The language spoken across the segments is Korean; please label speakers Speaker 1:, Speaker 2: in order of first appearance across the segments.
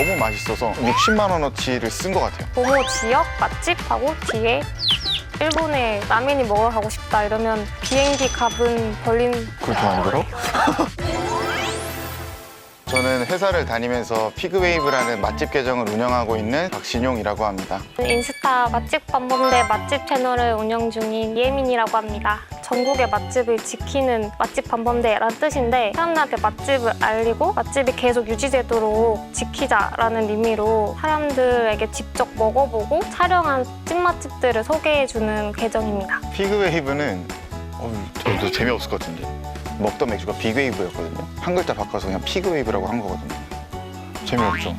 Speaker 1: 너무 맛있어서 60만 원어치를 쓴 것 같아요.
Speaker 2: 모모 지역 맛집하고 뒤에 일본에 라면이 먹으러 가고 싶다 이러면 비행기 값은 벌린.
Speaker 1: 그렇게 많이 벌어? 저는 회사를 다니면서 피그웨이브라는 맛집 계정을 운영하고 있는 박신용이라고 합니다.
Speaker 2: 인스타 맛집 방범대 맛집 채널을 운영 중인 이혜민이라고 합니다. 전국의 맛집을 지키는 맛집 방범대라는 뜻인데 사람들한테 맛집을 알리고 맛집이 계속 유지되도록 지키자라는 의미로 사람들에게 직접 먹어보고 촬영한 찐맛집들을 소개해주는 계정입니다.
Speaker 1: 피그웨이브는 저도 재미없을 것 같은데 먹던 맥주가 빅웨이브였거든요. 한 글자 바꿔서 그냥 피그웨이브라고 한 거거든요. 재미없죠?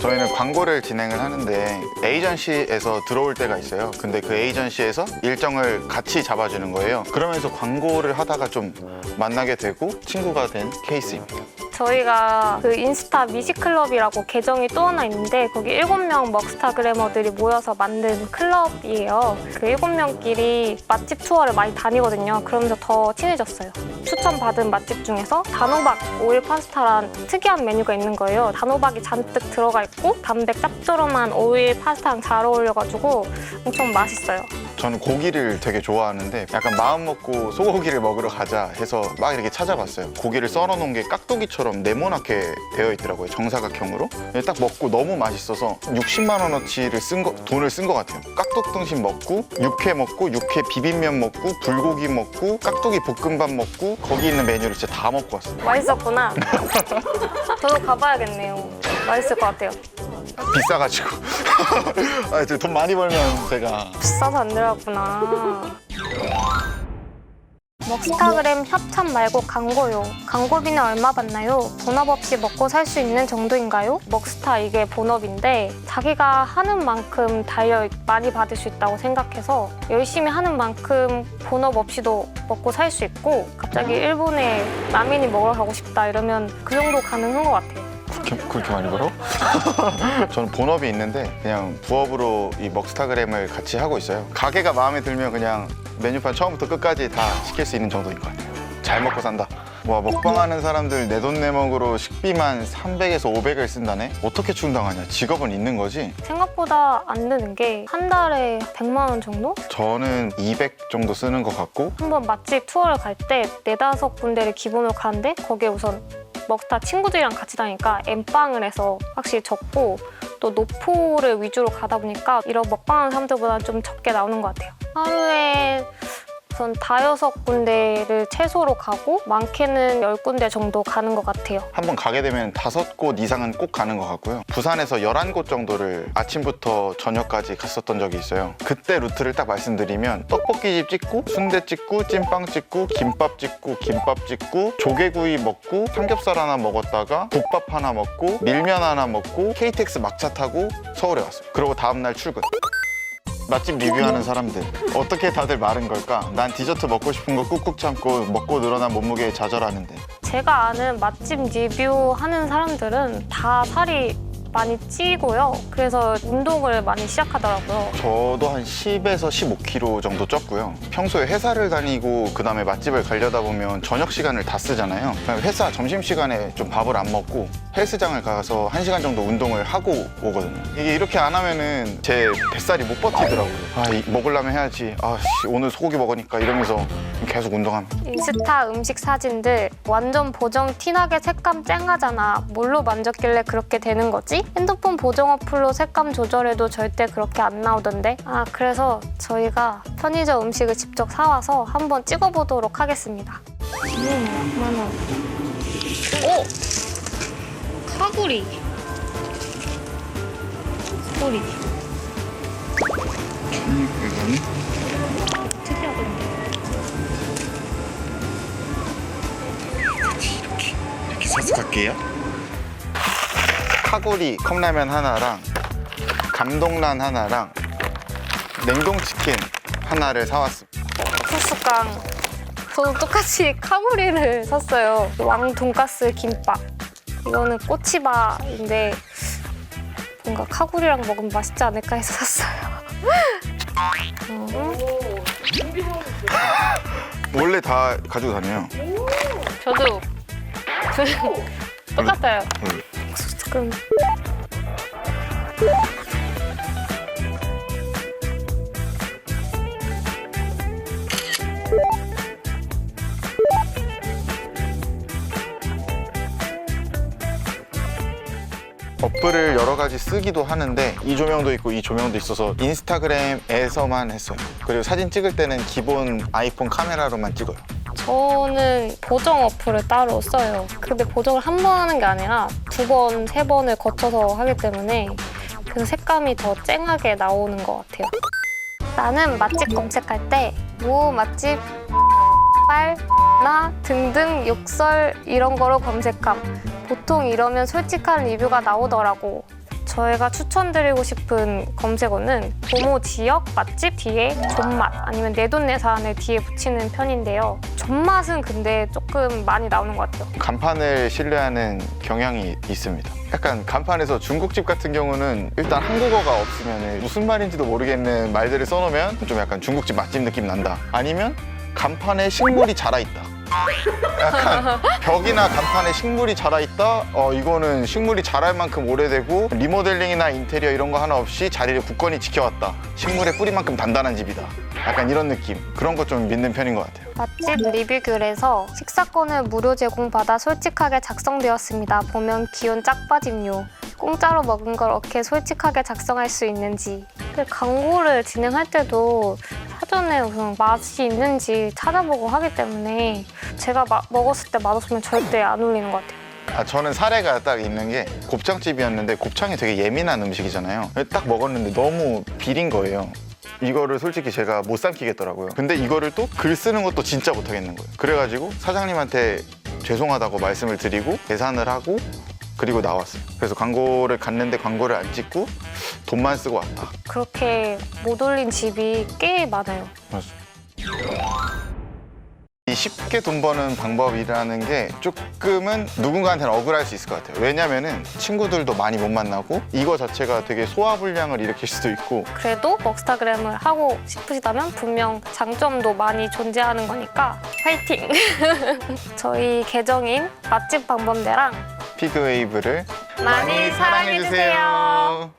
Speaker 1: 저희는 광고를 진행을 하는데 에이전시에서 들어올 때가 있어요. 근데 그 에이전시에서 일정을 같이 잡아주는 거예요. 그러면서 광고를 하다가 좀 만나게 되고 친구가 된 케이스입니다.
Speaker 2: 저희가 그 인스타 미식클럽이라고 계정이 또 하나 있는데 거기 7명 먹스타그래머들이 모여서 만든 클럽이에요. 그 7명끼리 맛집 투어를 많이 다니거든요. 그러면서 더 친해졌어요. 추천받은 맛집 중에서 단호박 오일 파스타란 특이한 메뉴가 있는 거예요. 단호박이 잔뜩 들어가 있고 담백 짭조름한 오일 파스타랑 잘 어울려가지고 엄청 맛있어요.
Speaker 1: 저는 고기를 되게 좋아하는데 약간 마음 먹고 소고기를 먹으러 가자 해서 막 이렇게 찾아봤어요. 고기를 썰어놓은 게 깍두기처럼 네모나게 되어 있더라고요. 정사각형으로. 딱 먹고 너무 맛있어서 60만 원어치를 돈을 쓴 것 같아요. 깍둑등심 먹고 육회 먹고 육회 비빔면 먹고 불고기 먹고 깍두기 볶음밥 먹고 거기 있는 메뉴를 진짜 다 먹고 왔어요.
Speaker 2: 맛있었구나. 저도 가봐야겠네요. 맛있을 것 같아요.
Speaker 1: 비싸가지고. 돈 많이 벌면 제가.
Speaker 2: 비싸서 안 들어갔구나. 먹스타그램 협찬 말고 광고요. 광고비는 얼마 받나요? 본업 없이 먹고 살 수 있는 정도인가요? 먹스타 이게 본업인데 자기가 하는 만큼 달려 많이 받을 수 있다고 생각해서 열심히 하는 만큼 본업 없이도 먹고 살 수 있고 갑자기 일본에 라면이 먹으러 가고 싶다 이러면 그 정도 가능한 것 같아요.
Speaker 1: 그렇게 많이 벌어? 저는 본업이 있는데 그냥 부업으로 이 먹스타그램을 같이 하고 있어요. 가게가 마음에 들면 그냥 메뉴판 처음부터 끝까지 다 시킬 수 있는 정도인 것 같아요. 잘 먹고 산다. 와, 먹방하는 사람들 내돈내먹으로 식비만 300에서 500을 쓴다네? 어떻게 충당하냐? 직업은 있는 거지?
Speaker 2: 생각보다 안 드는 게 한 달에 100만 원 정도?
Speaker 1: 저는 200 정도 쓰는 것 같고
Speaker 2: 한번 맛집 투어를 갈 때 4~5군데를 기본으로 가는데 거기에 우선 먹스타 친구들이랑 같이 다니니까 엠빵을 해서 확실히 적고 또 노포를 위주로 가다 보니까 이런 먹방하는 사람들보다 좀 적게 나오는 것 같아요. 하루에 우선 5~6군데를 최소로 가고 많게는 10군데 정도 가는 것 같아요.
Speaker 1: 한번 가게 되면 5곳 이상은 꼭 가는 것 같고요. 부산에서 11곳 정도를 아침부터 저녁까지 갔었던 적이 있어요. 그때 루트를 딱 말씀드리면 떡볶이집 찍고 순대 찍고 찐빵 찍고 김밥 찍고 김밥 찍고 조개구이 먹고 삼겹살 하나 먹었다가 국밥 하나 먹고 밀면 하나 먹고 KTX 막차 타고 서울에 왔어요. 그리고 다음날 출근. 맛집 리뷰하는 사람들 어떻게 다들 마른 걸까? 난 디저트 먹고 싶은 거 꾹꾹 참고 먹고 늘어난 몸무게에 좌절하는데
Speaker 2: 제가 아는 맛집 리뷰하는 사람들은 다 살이 많이 찌고요. 그래서 운동을 많이 시작하더라고요.
Speaker 1: 저도 한 10에서 15kg 정도 쪘고요. 평소에 회사를 다니고 그다음에 맛집을 가려다 보면 저녁 시간을 다 쓰잖아요. 그냥 회사 점심시간에 좀 밥을 안 먹고 헬스장을 가서 1시간 정도 운동을 하고 오거든요. 이게 이렇게 안 하면은 제 뱃살이 못 버티더라고요. 먹으려면 해야지. 오늘 소고기 먹으니까 이러면서 계속 운동합니다.
Speaker 2: 인스타 음식 사진들 완전 보정 티나게 색감 쨍하잖아. 뭘로 만졌길래 그렇게 되는 거지? 핸드폰 보정 어플로 색감 조절해도 절대 그렇게 안 나오던데. 그래서 저희가 편의점 음식을 직접 사와서 한번 찍어보도록 하겠습니다. 10만 원. 오! 카구리. 소리.
Speaker 1: 1600원?
Speaker 2: 특이하던데.
Speaker 1: 이렇게 사서 갈게요. 카구리 컵라면 하나랑 감동란 하나랑 냉동치킨 하나를 사왔습니다.
Speaker 2: 소스깡. 저도 똑같이 카구리를 샀어요. 왕 돈가스 김밥. 이거는 꼬치바인데 뭔가 카구리랑 먹으면 맛있지 않을까 해서 샀어요.
Speaker 1: 원래 다 가지고 다녀요.
Speaker 2: 저도 똑같아요. 지금
Speaker 1: 어플을 여러 가지 쓰기도 하는데 이 조명도 있고 이 조명도 있어서 인스타그램에서만 했어요. 그리고 사진 찍을 때는 기본 아이폰 카메라로만 찍어요.
Speaker 2: 저는 보정 어플을 따로 써요. 근데 보정을 한 번 하는 게 아니라 2번, 3번을 거쳐서 하기 때문에 그래서 색감이 더 쨍하게 나오는 것 같아요. 나는 맛집 검색할 때 뭐 맛집, 나 등등 욕설 이런 거로 검색함. 보통 이러면 솔직한 리뷰가 나오더라고. 저희가 추천드리고 싶은 검색어는 도모 지역 맛집 뒤에 존맛 아니면 내돈내산을 뒤에 붙이는 편인데요. 존맛은 근데 조금 많이 나오는 것 같아요.
Speaker 1: 간판을 신뢰하는 경향이 있습니다. 약간 간판에서 중국집 같은 경우는 일단 한국어가 없으면 무슨 말인지도 모르겠는 말들을 써놓으면 좀 약간 중국집 맛집 느낌 난다. 아니면 간판에 식물이 자라있다. 약간 벽이나 간판에 식물이 자라있다? 이거는 식물이 자랄 만큼 오래되고 리모델링이나 인테리어 이런 거 하나 없이 자리를 굳건히 지켜왔다. 식물의 뿌리만큼 단단한 집이다. 약간 이런 느낌. 그런 거 좀 믿는 편인 것 같아요.
Speaker 2: 맛집 리뷰글에서 식사권을 무료 제공받아 솔직하게 작성되었습니다. 보면 기온 짝빠짐요. 공짜로 먹은 걸 어떻게 솔직하게 작성할 수 있는지. 그 광고를 진행할 때도 사전에 우선 맛이 있는지 찾아보고 하기 때문에 제가 먹었을 때 맛없으면 절대 안 올리는 것 같아요.
Speaker 1: 저는 사례가 딱 있는 게 곱창집이었는데 곱창이 되게 예민한 음식이잖아요. 딱 먹었는데 너무 비린 거예요. 이거를 솔직히 제가 못 삼키겠더라고요. 근데 이거를 또 글 쓰는 것도 진짜 못하겠는 거예요. 그래가지고 사장님한테 죄송하다고 말씀을 드리고 계산을 하고 그리고 나왔어요. 그래서 광고를 갔는데 광고를 안 찍고 돈만 쓰고 왔다.
Speaker 2: 그렇게 못 올린 집이 꽤 많아요.
Speaker 1: 이 쉽게 돈 버는 방법이라는 게 조금은 누군가한테는 억울할 수 있을 것 같아요. 왜냐면은 친구들도 많이 못 만나고 이거 자체가 되게 소화불량을 일으킬 수도 있고
Speaker 2: 그래도 먹스타그램을 하고 싶으시다면 분명 장점도 많이 존재하는 거니까 화이팅! 저희 계정인 맛집 방범대랑
Speaker 1: 피그웨이브를
Speaker 2: 많이 사랑해주세요.